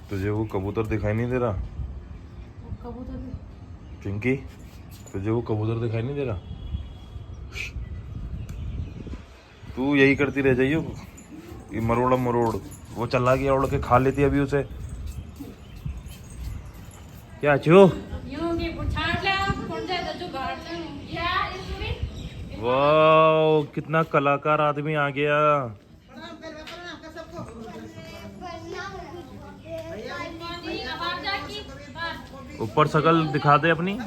तुझे वो कबूतर दिखाई नहीं दे रहा? चिंकी, तुझे वो कबूतर दिखाई नहीं दे रहा? तू यही करती रह जाइयो, ये मरोड़ मरोड़। वो चला गया उड़ के खा लेती अभी उसे। क्या चो? वाह, कितना कलाकार आदमी आ गया। ऊपर शकल दिखा दे अपनी।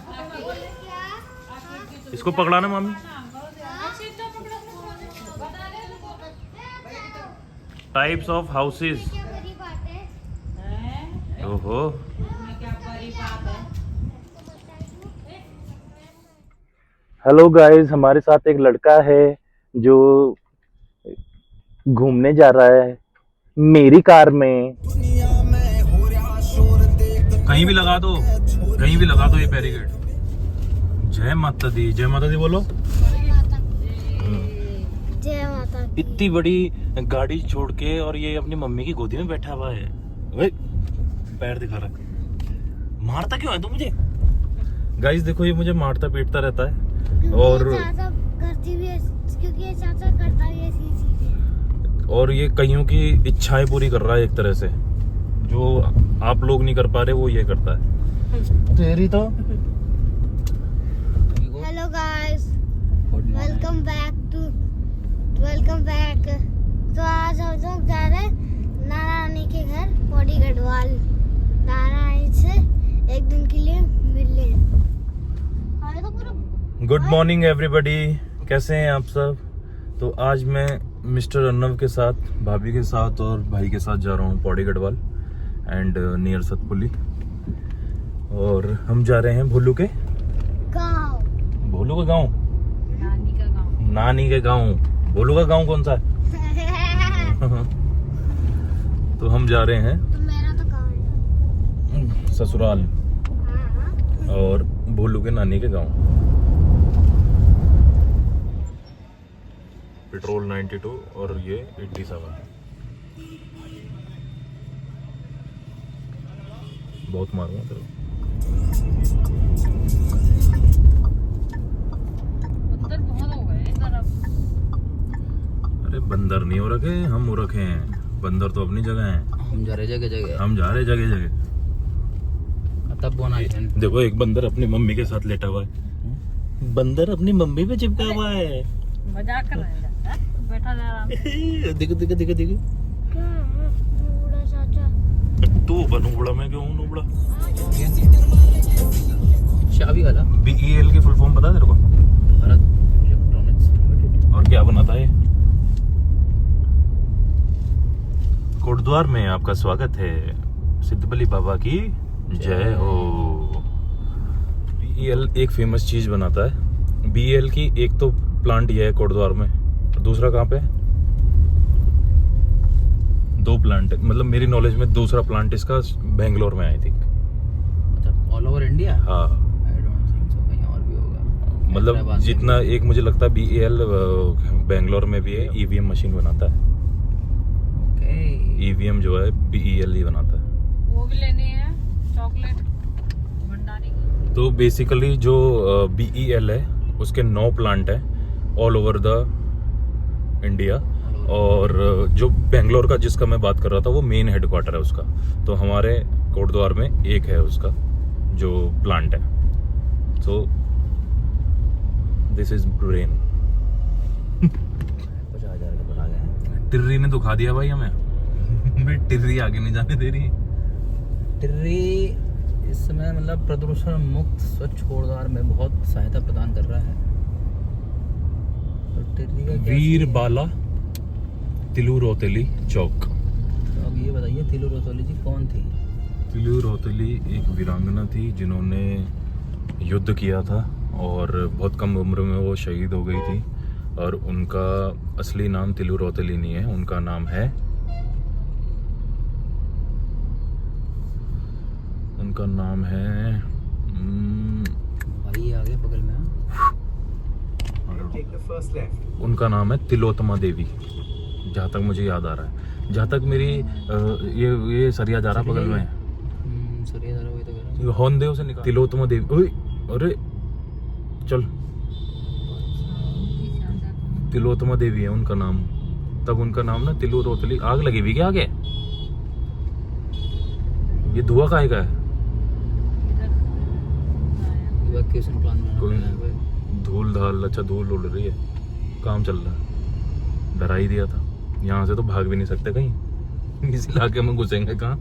इसको पकड़ाना मामी। Types of houses. ओहो, हेलो गाइस, हमारे साथ एक लड़का है जो घूमने जा रहा है मेरी कार में। कहीं भी लगा दो, कहीं भी लगा दो ये बैरिकेड। जय माता दी, जय माता दी बोलो। जय माता दी। इतनी बड़ी गाड़ी छोड़ के और ये अपनी मम्मी की गोदी में बैठा हुआ है। वे पैर दिखा रहा है। मारता क्यों है तू मुझे? गाइस देखो, ये मुझे मारता पीटता रहता है और करती भी है, क्योंकि ये चाचा करता भी ऐसी चीजें। और ये कईयों की इच्छाएं पूरी कर रहा है एक तरह से। जो आप लोग नहीं कर पा रहे वो ये करता है। तेरी तो हेलो गाइस, वेलकम बैक। तो आज हम लोग जा रहे हैं नानी के घर पौड़ी गढ़वाल। नानी से एक दिन के लिए मिलने। गुड मॉर्निंग एवरीबॉडी, कैसे हैं आप सब? तो आज मैं मिस्टर अर्नव के साथ, भाभी के साथ और भाई के साथ जा रहा हूँ पौड़ी गढ़वाल एंड नियर सतपुली। और हम जा रहे हैं भोलू के गाँव। भोलू का गाँव, नानी के गाँव। भोलू का गाँव कौन सा है? तो हम जा रहे हैं तो मेरा तो गाँव है ससुराल और भोलू के नानी के गाँव। पेट्रोल 92 और ये 87। बहुत मारूंगा तेरे। बंदर बहुत हो गए इधर अब। अरे बंदर नहीं हो रखे, हम हो रखे हैं। बंदर तो अपनी जगह हैं। हम जा रहे जगह जगह। हम जा रहे जगह जगह। तब बोना देखो, एक बंदर अपनी मम्मी के साथ लेटा हुआ है। बंदर अपनी मम्मी पे चिपका हुआ है। मजाक कर रहे हैं, बैठा जा रहा है। देखो देखो देखो देखो। क्या है बूढ़ा चाचा? तू बनूबड़ा, मैं क्यों हूँ नूबड़ा? चाबी वाला BEL की फुल फॉर्म पता है तेरे को? Bharat electronics limited. और क्या बनाता है? कोटद्वार में आपका स्वागत है। सिद्धबली बाबा की जय हो। BEL एक फेमस चीज बनाता है। BEL की एक तो प्लांट ये है कोटद्वार में, दूसरा कहाँ पे? 2 प्लांट, मतलब मेरी नॉलेज में दूसरा प्लांट इसका बेंगलोर में आई थिंक। अच्छा, ऑल ओवर इंडिया? हाँ, आई डोंट थिंक सो, कहीं और भी होगा। मतलब जितना एक मुझे लगता है BEL बेंगलोर में भी है। EVM मशीन बनाता है। ओके। EVM जो है BEL ही बनाता है। वो भी लेनी है चॉकलेट भंडारी की। तो बेसिकली जो BEL है उसके 9 प्लांट है ऑल ओवर द इंडिया। और जो बेंगलोर का जिसका मैं बात कर रहा था वो मेन हेडक्वार्टर है उसका। तो हमारे कोटद्वार में एक है उसका जो प्लांट है। So this is brain. कुछ आ जाएगा, बना गए। टिर्री ने दुखा दिया भाई हमें। टिर्री आगे नहीं जाने दे रही। टिर्री इस समय मतलब प्रदूषण मुक्त स्वच्छ कोटद्वार में बहुत सहायता प्रदान कर रहा है। तो टिर्री का क्या वीर सीन है? बाला तिलू रोतेली चौक। तो अब ये बताइए, तिलू रसोली जी कौन थी? तिलू रोतेली एक वीरांगना थी जिन्होंने युद्ध किया था और बहुत कम उम्र में वो शहीद हो गई थी। और उनका असली नाम तिलू रोतेली नहीं है, उनका नाम है, उनका नाम है भाई आगे बगल में उनका नाम है तिलोत्तमा देवी। जहाँ तक मुझे याद आ रहा है, जहाँ तक मेरी ये सरिया जा रहा बगल में, सरिया जा रहा वही तो कह रहा हूँ। हॉर्न दे उसे निकाल। तिलोत्तमा देवी, ओए अरे चल, तिलोत्तमा देवी है उनका नाम, तब उनका नाम ना तिलु रोतली। आग लगी हुई क्या आगे? ये धुआं काहे का है? इवैक्यूएशन प्लान में कोई धूल धाल, अच्छा धूल उड़ रही है, काम चल रहा है। डरा ही दिया था, यहाँ से तो भाग भी नहीं सकते कहीं, इस इलाके में घुसेंगे कहाँ।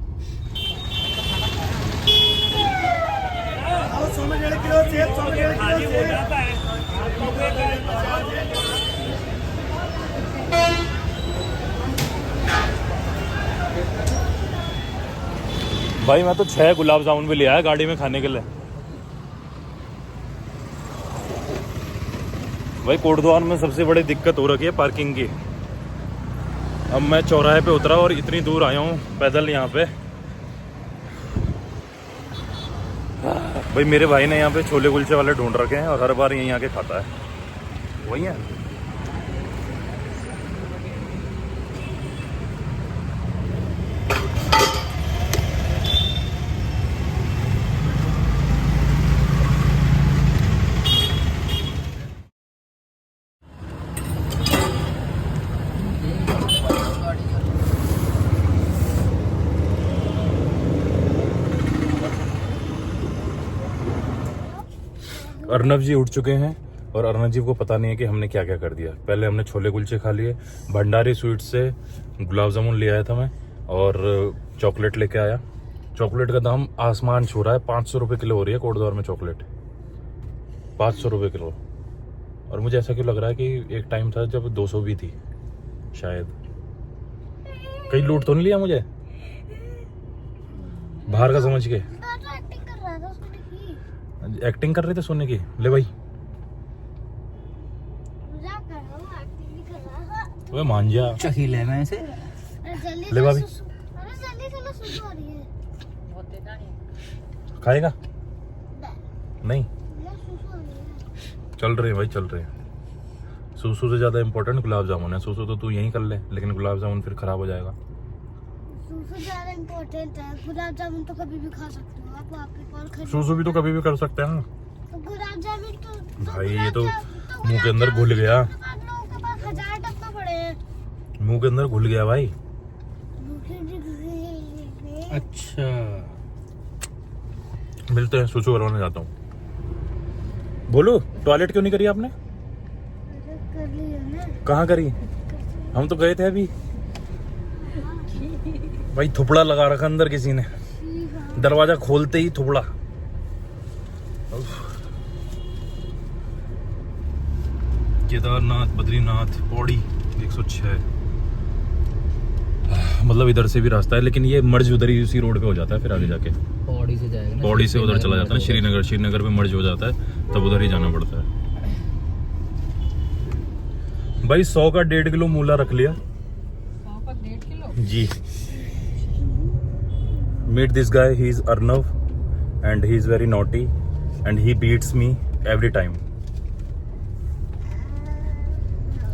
भाई मैं तो 6 गुलाब जामुन भी ले आया गाड़ी में खाने के लिए। भाई कोटद्वार में सबसे बड़ी दिक्कत हो रखी है पार्किंग की। अब मैं चौराहे पे उतरा और इतनी दूर आया हूँ पैदल यहाँ पे। भाई मेरे भाई ने यहाँ पे छोले कुलचे वाले ढूंढ रखे हैं और हर बार यहीं आके खाता है, वही है। अर्नब जी उठ चुके हैं और अर्नब जी को पता नहीं है कि हमने क्या क्या कर दिया। पहले हमने छोले कुलचे खा लिए, भंडारी स्वीट से गुलाब जामुन ले आया था मैं, और चॉकलेट लेके आया। चॉकलेट का दाम आसमान छू रहा है, 500 रुपये किलो हो रही है कोटद्वार में चॉकलेट, 500 रुपये किलो। और मुझे ऐसा क्यों लग रहा है कि एक टाइम था जब 200 भी थी शायद। कहीं लूट तो नहीं लिया मुझे बाहर का समझ के? एक्टिंग कर रहे थे सोने की। ले भाई वो मान जा, चखी ले मैं से। ले भाभी, खाएगा नहीं? चल रहे भाई, चल रहे। सूसू से ज्यादा इम्पोर्टेंट गुलाब जामुन है। सूसू तो तू यहीं कर ले, लेकिन गुलाब जामुन फिर खराब हो जाएगा। सूसू ज्यादा इम्पोर्टेंट है, गुलाब जामुन तो कभी भी खा सकते हो आप, आपके कॉल खरीद। सूसू भी तो कभी भी कर सकते हैं। तो गुलाब जामुन तो भाई ये तो मुंह के अंदर घुल गया, आप लोगों के पास 1000 डब्बा पड़े हैं, मुंह के अंदर घुल गया भाई। अच्छा मिलते हैं, सूसू करवाने जाता हूँ। बोलो टॉयलेट क्यों नहीं करी आपने? कर लिया ना। कहाँ करी? हम तो गए थे अभी। भाई थुपड़ा लगा रखा अंदर किसी ने, दरवाजा खोलते ही थुपड़ा। केदारनाथ, बद्रीनाथ, पौड़ी 106। मतलब इधर से भी रास्ता है, लेकिन ये मर्ज उधर ही उसी रोड पे हो जाता है फिर आगे जाके। पौड़ी से जाएगा ना, पौड़ी से उधर चला जाता है ना, श्रीनगर पे मर्ज हो जाता है, तब उधर ही जाना पड़ता है। भाई 100 का 1.5 किलो मूला रख लिया 100 का 1.5 किलो जी। Meet this guy, he is Arnav and he is very naughty and he beats me every time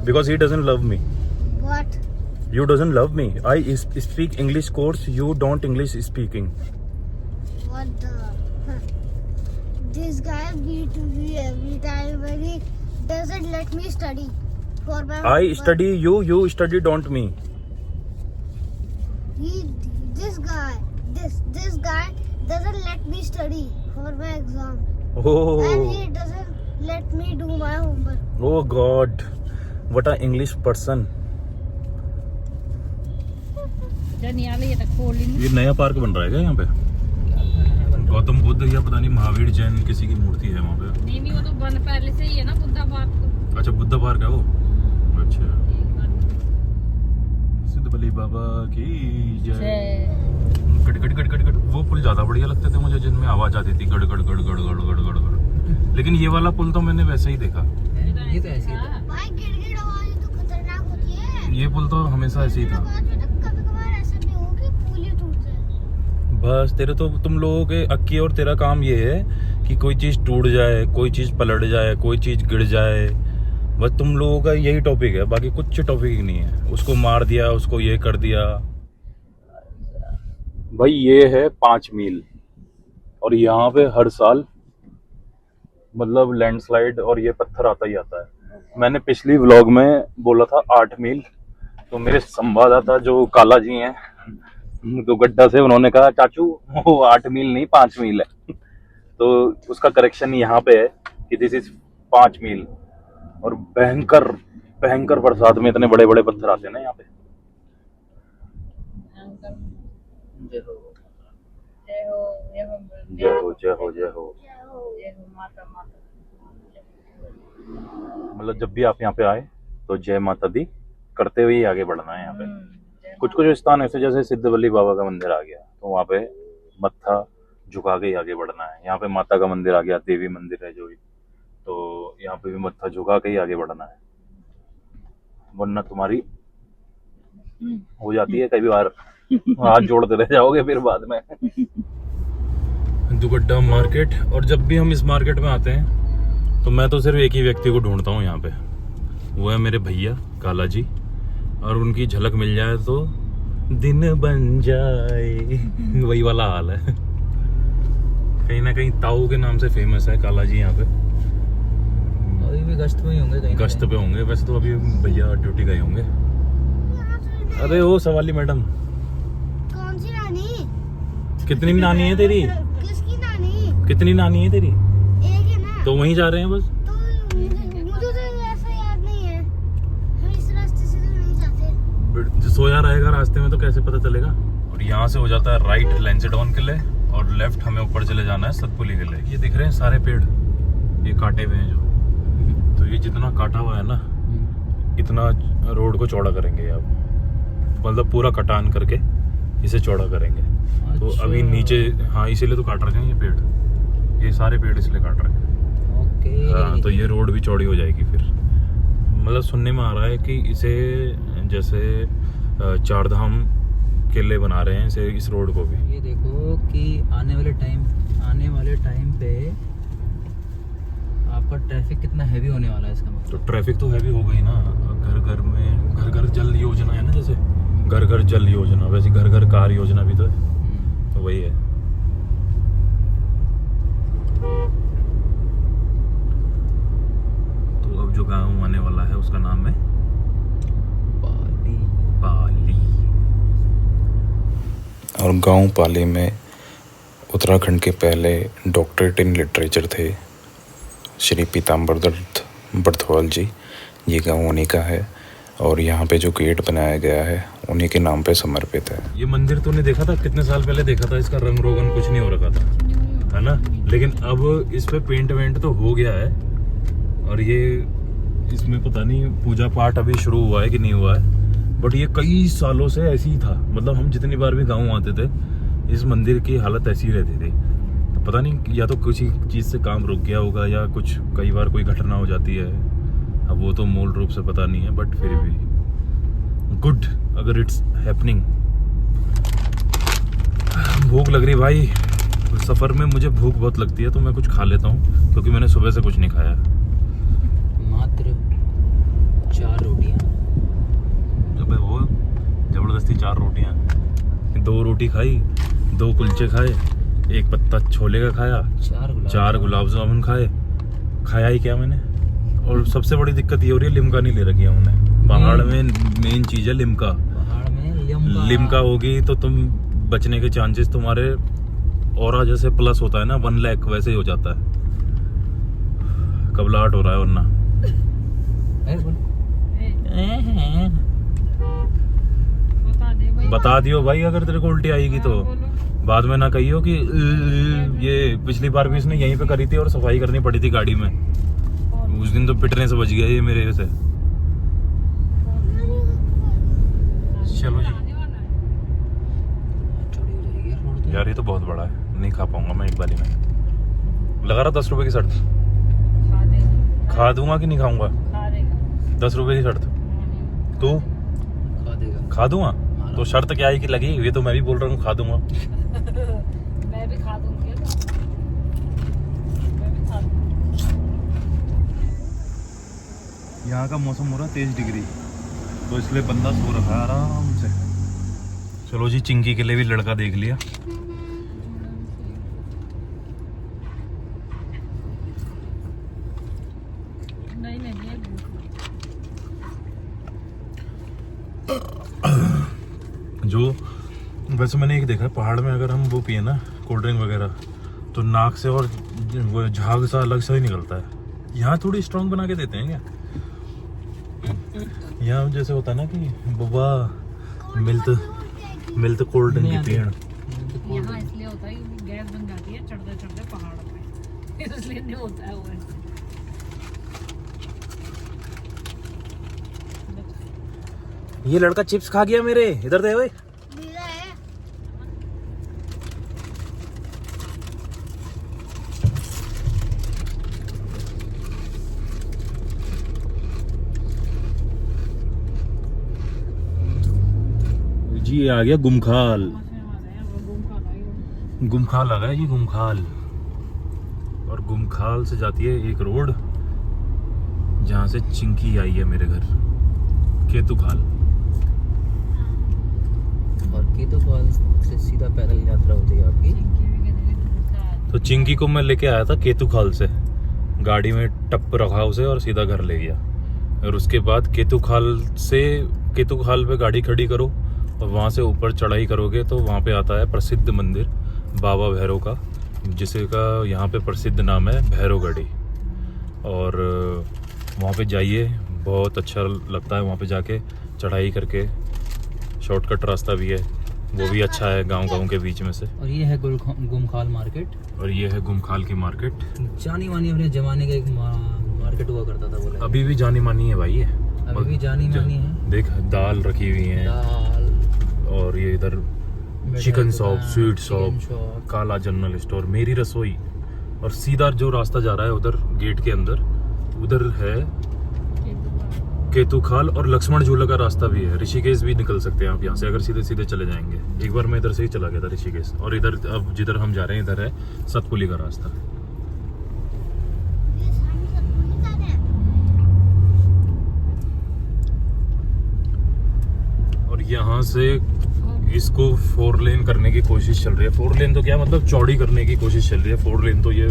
because he doesn't love me. What? You doesn't love me. I speak English course, you don't English speaking. What the? This guy beat me every time when he doesn't let me study. For my I study you, you study don't me. This guy doesn't let me study for my exam. Oh, And he doesn't let me do my homework. oh God, what a English person. जनियाले ये तक खोल ली ये नया park बन रहा है क्या यहाँ पे? गौतम बुद्ध या पता नहीं महावीर जैन किसी की मूर्ति है वहाँ पे। नहीं वो तो बन पहले से ही है ना बुद्धा पार्क। अच्छा बुद्धा पार्क है वो। अच्छा सिद्ध बली बाबा की जय। गड़ गड़ गड़ गड़ गड़। वो पुल ज्यादा बढ़िया लगते थे मुझे, जिनमें आवाज आती थी गड़ गड़ गड़ गड़ गड़ गड़ गड़ गड़। लेकिन ये वाला पुल तो मैंने वैसे ही देखा। ये तो ऐसे ही था। भाई गिड़गिड़ आवाज तो खतरनाक होती है। ये पुल तो हमेशा ऐसे ही था। कभी-कभार ऐसा भी हो कि पुल ही टूट जाए। बस तेरे तो तुम लोगों के अक्की और तेरा काम ये है कि कोई चीज टूट जाए, कोई चीज पलट जाए, कोई चीज गिर जाए, बस तुम लोगों का यही टॉपिक है, बाकी कुछ टॉपिक ही नहीं है। उसको मार दिया, उसको ये कर दिया। भाई ये है 5 मील और यहाँ पे हर साल मतलब लैंडस्लाइड और ये पत्थर आता ही आता है। मैंने पिछली व्लॉग में बोला था 8 मील, तो मेरे संवाददाता जो काला जी हैं तो गड्ढा से, उन्होंने कहा चाचू वो 8 मील नहीं 5 मील है। तो उसका करेक्शन यहाँ पे है कि दिस इज 5 मील। और भयंकर भयंकर बरसात में इतने बड़े बड़े पत्थर आते हैं ना यहाँ पे। जय हो। जय हो, जय हो, जय हो जय हो जय हो। जय हो माता माता। मतलब जब भी आप यहाँ पे आए तो जय माता दी करते हुए ही आगे बढ़ना है यहाँ पे। कुछ कुछ स्थान ऐसे जैसे सिद्धवल्ली बाबा का मंदिर आ गया तो वहाँ पे मत्था झुका के ही आगे बढ़ना है। यहाँ पे माता का मंदिर आ गया, देवी मंदिर है जो भी, तो यहाँ पे भी मत्था झुका के ही आगे बढ़ना है, वरना तुम्हारी हो जाती है कई बार हाथ जोड़ते रह जाओगे फिर बाद में। दुगड्डा मार्केट। और जब भी हम इस मार्केट में आते हैं तो मैं तो सिर्फ एक ही व्यक्ति को ढूंढता हूँ यहाँ पे, वो है मेरे भैया काला जी। और उनकी झलक मिल जाए तो दिन बन जाए, वही वाला हाल है। कहीं ना कहीं ताऊ के नाम से फेमस है काला जी यहाँ पे। अभी भी गश्त में ही होंगे, कहीं गश्त पे होंगे वैसे तो, अभी भैया ड्यूटी गए होंगे। अरे ओ सवाली मैडम, कौन सी नानी? कितनी नानी है तेरी? किसकी नानी? कितनी नानी है तेरी? एक है ना। तो वहीं जा रहे हैं बस। तो मुझे तो ऐसा याद नहीं है, हम इस रास्ते से तो नहीं जाते। सोया रहेगा रास्ते में तो कैसे पता चलेगा। और यहाँ से हो जाता है राइट लैंसेडॉन किले और लेफ्ट हमें ऊपर चले जाना है सतपुली किले। ये दिख रहे हैं सारे पेड़, ये काटे हुए हैं जो, तो ये जितना काटा हुआ है ना इतना रोड को चौड़ा करेंगे अब, मतलब पूरा कटान करके इसे चौड़ा करेंगे। तो अच्छा। अभी नीचे, हाँ इसीलिए तो काट रहे हैं ये पेड़, ये सारे पेड़ इसलिए काट रहे हैं। ओके। हाँ, तो ये रोड भी चौड़ी हो जाएगी फिर। मतलब सुनने में आ रहा है कि इसे जैसे चारधाम किले बना रहे हैं इसे, इस रोड को भी। ये देखो कि आने वाले टाइम पे आपका ट्रैफिक कितना हैवी होने वाला है इसका मतलब। तो ट्रैफिक तो हैवी हो गई ना, घर घर में घर घर जल योजना है ना, जैसे घर घर जल योजना वैसे घर घर कार योजना भी तो है, तो वही है। तो अब जो गाँव आने वाला है उसका नाम है पाली। पाली। और गांव पाली में उत्तराखंड के पहले डॉक्टरेट इन लिटरेचर थे श्री पीताम्बर दत्त बर्थवाल जी। ये गांव उन्हीं का है और यहाँ पे जो गेट बनाया गया है उन्हीं के नाम पे समर्पित है। ये मंदिर तूने देखा था कितने साल पहले देखा था, इसका रंग रोगन कुछ नहीं हो रखा था, है ना। लेकिन अब इस पे पेंट वेंट तो हो गया है और ये इसमें पता नहीं पूजा पाठ अभी शुरू हुआ है कि नहीं हुआ है, बट ये कई सालों से ऐसी ही था। मतलब हम जितनी बार भी गाँव आते थे इस मंदिर की हालत ऐसी ही रहती थी। तो पता नहीं या तो किसी चीज़ से काम रुक गया होगा या कुछ, कई बार कोई घटना हो जाती है, अब वो तो मूल रूप से पता नहीं है, बट फिर भी गुड अगर इट्स हैपनिंग। भूख लग रही भाई, सफ़र में मुझे भूख बहुत लगती है तो मैं कुछ खा लेता हूँ क्योंकि मैंने सुबह से कुछ नहीं खाया। मात्र 4 रोटियां। जब वो ज़बरदस्ती 4 रोटियाँ, 2 रोटी खाई, 2 कुलचे खाए, 1 पत्ता छोले का खाया, 4 गुलाब जामुन खाए। खाया ही क्या मैंने। और सबसे बड़ी दिक्कत ये हो रही है लिम्का नहीं ले रखी है हमने। पहाड़ में मेन चीज़ है लिम्का। पहाड़ में लिम्का होगी तो तुम बचने के चांसेस तुम्हारे और जैसे प्लस होता है ना 1 लाख वैसे ही हो जाता है। घबराहट हो रहा है वरना। बता दे भाई। बता दियो भाई अगर तेरे को उल्टी आएगी तो बाद में ना कहियो कि ये पिछली बार भी इसने यहीं पे करी थी और सफाई करनी पड़ी थी गाड़ी में। उस दिन तो पिटने से बच गया ये मेरे से। चलो जी यार, ये तो बहुत बड़ा है, नहीं खा पाऊंगा मैं एक बारी में। लगा रहा 10 रुपए की शर्त, खा देगा। खा दूंगा कि नहीं खाऊंगा? खा देगा। 10 रुपए की शर्त तू खा देगा। खा दूंगा तो शर्त क्या है कि लगी, ये तो मैं भी बोल रहा हूँ खा दूंगा। मैं भी खा दूंगी, मैं भी खा दूंगी। यहाँ का मौसम हो रहा है 23 डिग्री, तो इसलिए बंदा सो रखा है आराम से। चलो जी, चिंकी के लिए भी लड़का देख लिया। नहीं नहीं ये जो वैसे मैंने एक देखा है, पहाड़ में अगर हम वो पिए ना कोल्ड ड्रिंक वगैरह, तो नाक से और वो झाग सा अलग सा ही निकलता है। यहाँ थोड़ी स्ट्रॉन्ग बना के देते हैं क्या? यहाँ जैसे होता है ना कि बाबा मिल्क कोल्ड ड्रिंक की पियण। यहाँ इसलिए होता है क्योंकि गैस बन जाती है चढ़ते चढ़ते पहाड़ पे, इसलिए नहीं होता है वो ऐसे। ये लड़का चिप्स खा गया मेरे, इधर दे ओए। मेरा है। जी आ गया गुमखाल। वो गुमखाल आ गया जी, गुमखाल। और गुमखाल से जाती है एक रोड जहाँ से चिंकी आई है मेरे घर, केतुखाल। और केतुखाल से सीधा पैदल यात्रा होती है आपकी। तो चिंकी को मैं लेके आया था केतुखाल से, गाड़ी में टप रखा उसे और सीधा घर ले गया। और उसके बाद केतुखाल पे गाड़ी खड़ी करो और वहाँ से ऊपर चढ़ाई करोगे तो वहाँ पे आता है प्रसिद्ध मंदिर बाबा भैरव का, जिसका यहाँ पे प्रसिद्ध नाम है भैरवगढ़ी। और वहाँ पे जाइए, बहुत अच्छा लगता है वहाँ पे जाके चढ़ाई करके। शॉर्टकट रास्ता भी है, वो भी अच्छा है गांव के बीच में से। और ये है गुमखाल मार्केट। और ये है गुमखाल की मार्केट। जानी मानी अपने जमाने का एक मार्केट हुआ करता था, बोला अभी भी जानी मानी है भाई ये, अभी भी जानी मानी है। देख दाल रखी हुई है, दाल, और ये इधर मिठाई चिकन दुकान, शॉप, स्वीट चिकन शॉप, काला जनरल स्टोर, मेरी रसोई। और सीधा जो रास्ता जा रहा है उधर गेट के अंदर, उधर है केतुखाल। और लक्ष्मण झूला का रास्ता भी है, ऋषिकेश भी निकल सकते हैं आप यहाँ से अगर सीधे सीधे चले जाएंगे। एक बार मैं इधर से ही चला गया था ऋषिकेश। और इधर अब जिधर हम जा रहे हैं इधर है सतपुली का रास्ता। ये सामने सब निकाल है। और यहाँ से इसको 4 लेन करने की कोशिश चल रही है। 4 लेन तो क्या मतलब, चौड़ी करने की कोशिश चल रही है। 4 लेन तो ये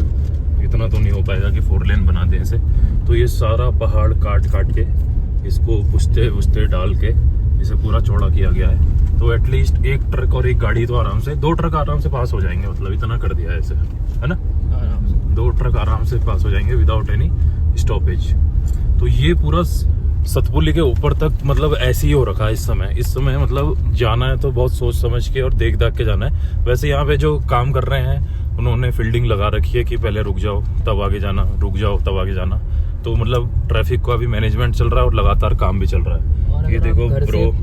इतना तो नहीं हो पाएगा कि 4 लेन बना दें इसे। तो ये सारा पहाड़ काट के इसको पुछते डाल के इसे पूरा चौड़ा किया गया है। तो एटलीस्ट एक ट्रक और एक गाड़ी तो आराम से, 2 ट्रक आराम से पास हो जाएंगे, मतलब इतना कर दिया है इसे, है ना। आराम से 2 ट्रक आराम से पास हो जाएंगे विदाउट एनी स्टॉपेज। तो ये पूरा सतपुली के ऊपर तक मतलब ऐसे ही हो रखा है इस समय मतलब जाना है तो बहुत सोच समझ के और देख के जाना है। वैसे यहाँ पे जो काम कर रहे हैं उन्होंने फील्डिंग लगा रखी है कि पहले रुक जाओ तब आगे जाना, रुक जाओ तब आगे जाना। तो मतलब ट्रैफिक का भी मैनेजमेंट चल रहा है और लगातार काम भी चल रहा है। और ये अगर देखो आप घर से-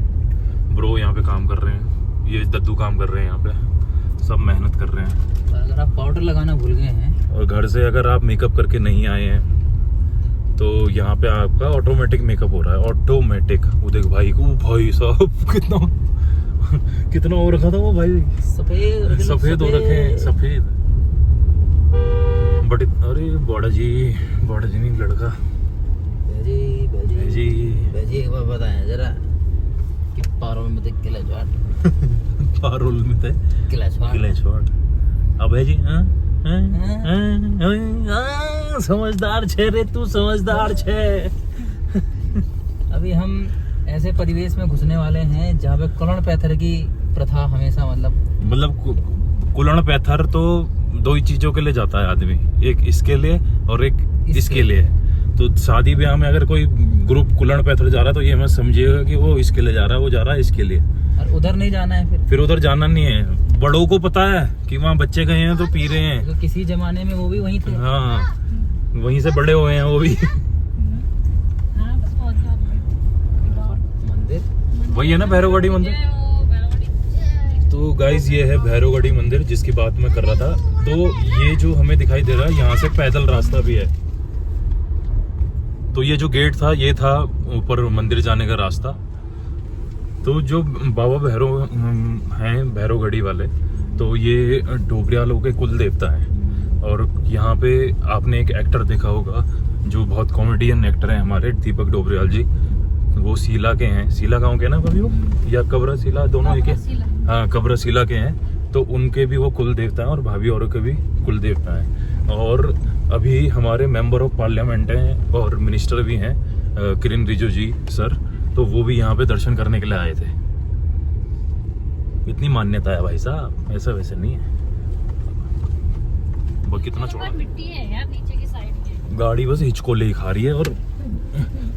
ब्रो यहाँ पे काम कर रहे हैं, ये दद्दू काम कर रहे हैं यहाँ पे, सब मेहनत कर रहे हैं। और अगर आप पाउडर लगाना भूल गए हैं, और घर से अगर आप मेकअप करके नहीं आए हैं तो यहाँ पे आपका ऑटोमेटिक मेकअप हो रहा है, ऑटोमेटिक। वो देख भाई को, भाई साहब कितना हो रखा था वो भाई, सफेद हो रखे हैं, सफेद। बट अरे बड़ा जी नहीं लड़का जी जी एक बार बताएं जरा कि पारोल में थे किला चौट, पारोल में थे किले छोड़। अब है जी समझदार छे रे तू, समझदार छे। अभी हम ऐसे परिवेश में घुसने वाले हैं जहाँ पे कुलण पैथर की प्रथा हमेशा मतलब कुलण पैथर तो 2 ही चीजों के लिए जाता है आदमी, एक इसके लिए और एक इसके लिए। तो शादी ब्याह में अगर कोई ग्रुप कुलण पैथर जा रहा है तो ये मैं समझिएगा कि वो इसके लिए जा रहा है, वो जा रहा है इसके लिए। और उधर नहीं जाना है, फिर उधर जाना नहीं है। बड़ों को पता है कि वहाँ बच्चे गए हैं तो पी रहे हैं। तो किसी जमाने में वो भी वहीं थे। हाँ, वहीं से बड़े हुए हैं वो भी। हाँ बस पहुंच जाओ मंदिर वही है ना भैरवगढ़ी मंदिर। तो गाइज ये है भैरवगढ़ी मंदिर जिसकी बात मैं कर रहा था। तो ये जो हमें दिखाई दे रहा है यहाँ से पैदल रास्ता भी है। तो ये जो गेट था ये था ऊपर मंदिर जाने का रास्ता। तो जो बाबा भैरव हैं भैरवगढ़ी वाले, तो ये डोबरियालों के कुल देवता हैं। और यहाँ पे आपने एक एक्टर देखा होगा जो बहुत कॉमेडियन एक्टर हैं हमारे, दीपक डोबरियाल जी, वो सीला के हैं। सीला गांव के ना कभी वो, या कब्र सीला, दोनों एक है। हाँ, कब्र सीला के हैं। तो उनके भी वो कुल देवता हैं और भाभी औरों के भी कुल देवता हैं। और अभी हमारे मेंबर ऑफ पार्लियामेंट हैं और मिनिस्टर भी हैं, किरण रिजिजू जी सर, तो वो भी यहाँ पे दर्शन करने के लिए आए थे। इतनी मान्यता है भाई साहब, ऐसा वैसे नहीं है। वो कितना चौड़ा मिट्टी है यार नीचे की साइड में। गाड़ी बस हिचकोले खा रही है। और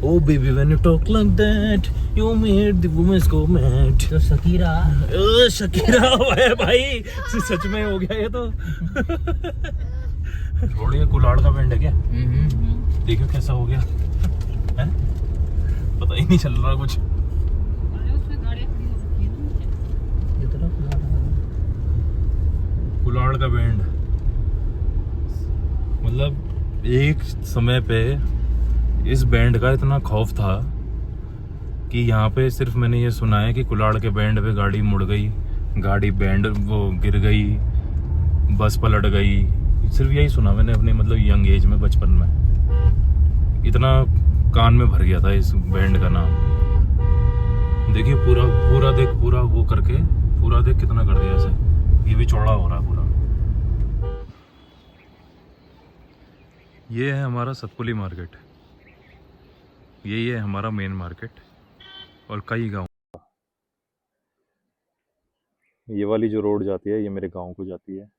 oh baby when you talk like that you made the womens go mad. तो शकीरा शकीरा है भाई, सच में हो गया ये तो। छोड़, ये कुलाड़ का बैंड है क्या? देखो कैसा हो गया है? पता ही नहीं चल रहा कुछ। अरे उसमें गाड़ियां खड़ी हो रखी है ना नीचे। इतना कुलाड़ का बैंड, मतलब एक समय पे इस बैंड का इतना खौफ था कि यहाँ पे सिर्फ मैंने ये सुना है कि कुलाड़ के बैंड पे गाड़ी मुड़ गई, गाड़ी बैंड वो गिर गई, बस पलट गई। सिर्फ यही सुना मैंने अपने मतलब यंग एज में, बचपन में। इतना कान में भर गया था इस बैंड का नाम। देखिए पूरा पूरा देख, पूरा वो करके पूरा देख कितना कर दिया ऐसे। ये भी चौड़ा हो रहा है पूरा। ये है हमारा सतपुली मार्केट, यही है हमारा मेन मार्केट। और कई गांव, ये वाली जो रोड जाती है ये मेरे गांव को जाती है।